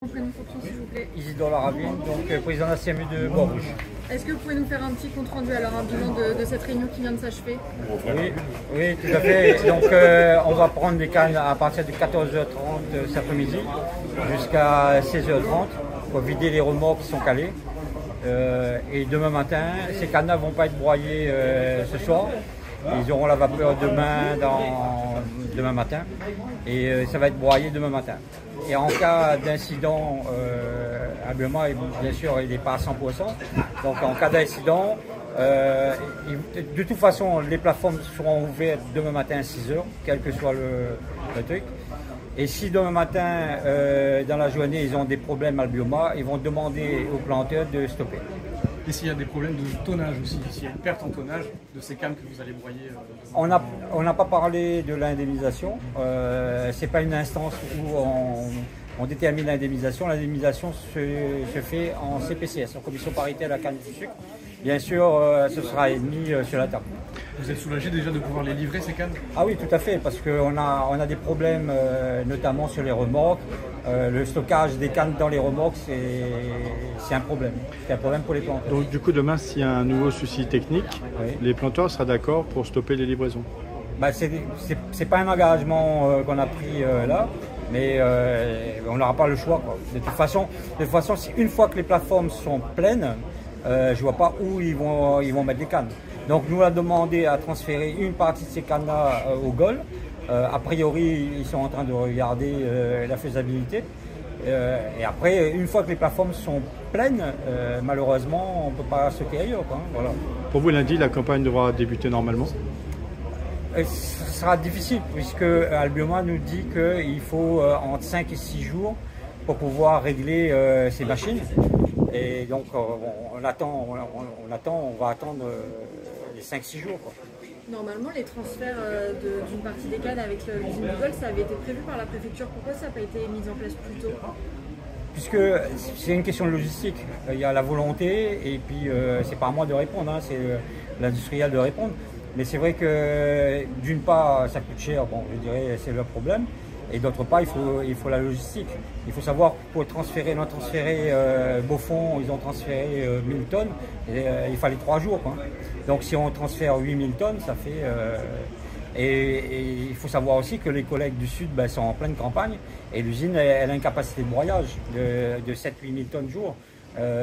Prénom fonction s'il vous plaît. Isidore Laravine, donc président de la CMU de Bois-Rouge. Est-ce que vous pouvez nous faire un petit compte rendu, alors un bilan de cette réunion qui vient de s'achever? Oui, tout à fait. Donc on va prendre des cannes à partir de 14h30 cet après-midi jusqu'à 16h30 pour vider les remorques qui sont calés. Et demain matin, ces cannes ne vont pas être broyées ce soir. Ils auront la vapeur demain matin et ça va être broyé demain matin. Et en cas d'incident, habilement, bien sûr, il n'est pas à 100%. Donc en cas d'incident, de toute façon, les plateformes seront ouvertes demain matin à 6 h, quel que soit le truc. Et si demain matin, dans la journée, ils ont des problèmes à Albioma, ils vont demander aux planteurs de stopper. Et s'il y a des problèmes de tonnage aussi, s'il y a une perte en tonnage de ces cannes que vous allez broyer On n'a pas parlé de l'indemnisation. Ce n'est pas une instance où on détermine l'indemnisation. L'indemnisation se fait en CPCS, en commission paritaire à la canne du sucre. Bien sûr, ce sera mis sur la table. Vous êtes soulagé déjà de pouvoir les livrer, ces cannes? Ah oui, tout à fait, parce qu'on a des problèmes, notamment sur les remorques. Le stockage des cannes dans les remorques, c'est un problème. C'est un problème pour les planteurs. Donc du coup, demain, s'il y a un nouveau souci technique, oui, les planteurs seront d'accord pour stopper les livraisons? C'est pas un engagement qu'on a pris là, mais on n'aura pas le choix, quoi. De toute façon, une fois que les plateformes sont pleines, je ne vois pas où ils vont mettre les cannes. Donc nous, on a demandé à transférer une partie de ces cannes-là au GOL. A priori, ils sont en train de regarder la faisabilité. Et après, une fois que les plateformes sont pleines, malheureusement, on ne peut pas sauter ailleurs, quoi, hein, voilà. Pour vous, lundi, la campagne devra débuter normalement? Ce sera difficile, puisque Albioma nous dit qu'il faut entre 5 et 6 jours pour pouvoir régler ces machines. Et donc, on va attendre les 5-6 jours, quoi. Normalement, les transferts d'une partie des cannes avec l'usine de Gol, ça avait été prévu par la préfecture. Pourquoi ça n'a pas été mis en place plus tôt? Puisque c'est une question de logistique. Il y a la volonté et puis c'est pas à moi de répondre, hein, c'est l'industriel de répondre. Mais c'est vrai que d'une part, ça coûte cher, bon, je dirais c'est leur problème. Et d'autre part, il faut la logistique. Il faut savoir pour transférer, Beaufort, ils ont transféré 1000 tonnes. Et, il fallait 3 jours, quoi. Donc si on transfère 8000 tonnes, ça fait... Et il faut savoir aussi que les collègues du Sud sont en pleine campagne. Et l'usine, elle a une capacité de broyage de 7-8 000 tonnes jour.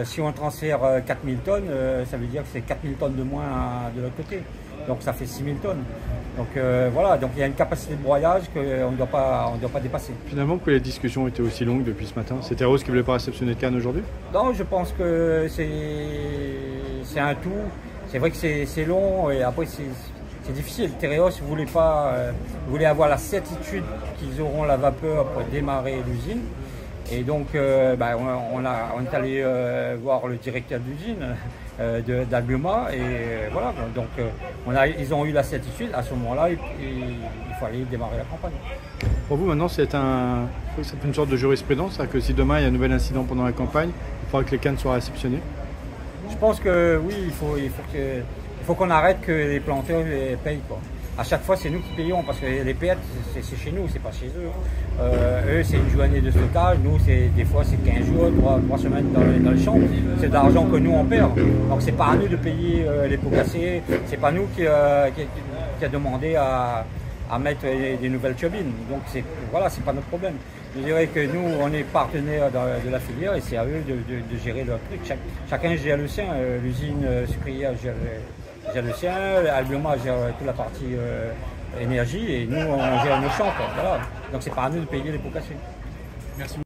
Si on transfère 4000 tonnes, ça veut dire que c'est 4000 tonnes de moins de l'autre côté. Donc ça fait 6000 tonnes. Donc voilà, donc il y a une capacité de broyage qu'on ne doit pas dépasser. Finalement, pourquoi les discussions ont été aussi longues depuis ce matin? C'était Rose qui ne voulait pas réceptionner de cannes aujourd'hui? Non, je pense que c'est un tout. C'est vrai que c'est long et après c'est difficile. Tereos voulait avoir la certitude qu'ils auront la vapeur pour démarrer l'usine. Et donc, on est allé voir le directeur d'usine d'Albioma et voilà. Donc, ils ont eu la certitude. À ce moment-là, il fallait démarrer la campagne. Pour vous, maintenant, c'est une sorte de jurisprudence, c'est-à-dire que si demain il y a un nouvel incident pendant la campagne, il faudra que les cannes soient réceptionnées? Je pense que oui, il faut qu'on arrête que les planteurs payent, quoi. À chaque fois, c'est nous qui payons parce que les pertes, c'est chez nous, c'est pas chez eux. Eux, c'est une journée de stockage. Nous, des fois, c'est 15 jours, 3 semaines dans les champs. C'est de l'argent que nous, on perd. Donc, c'est pas à nous de payer les pots cassés. C'est pas nous qui a demandé à mettre des nouvelles turbines. Donc, voilà, c'est pas notre problème. Je dirais que nous, on est partenaires de la filière et c'est à eux de gérer leur truc. Chacun gère le sien. L'usine sucrière gère le sien, Albioma gère toute la partie énergie et nous on gère nos champs, quoi. Voilà. Donc c'est pas à nous de payer les pots cassés. Merci.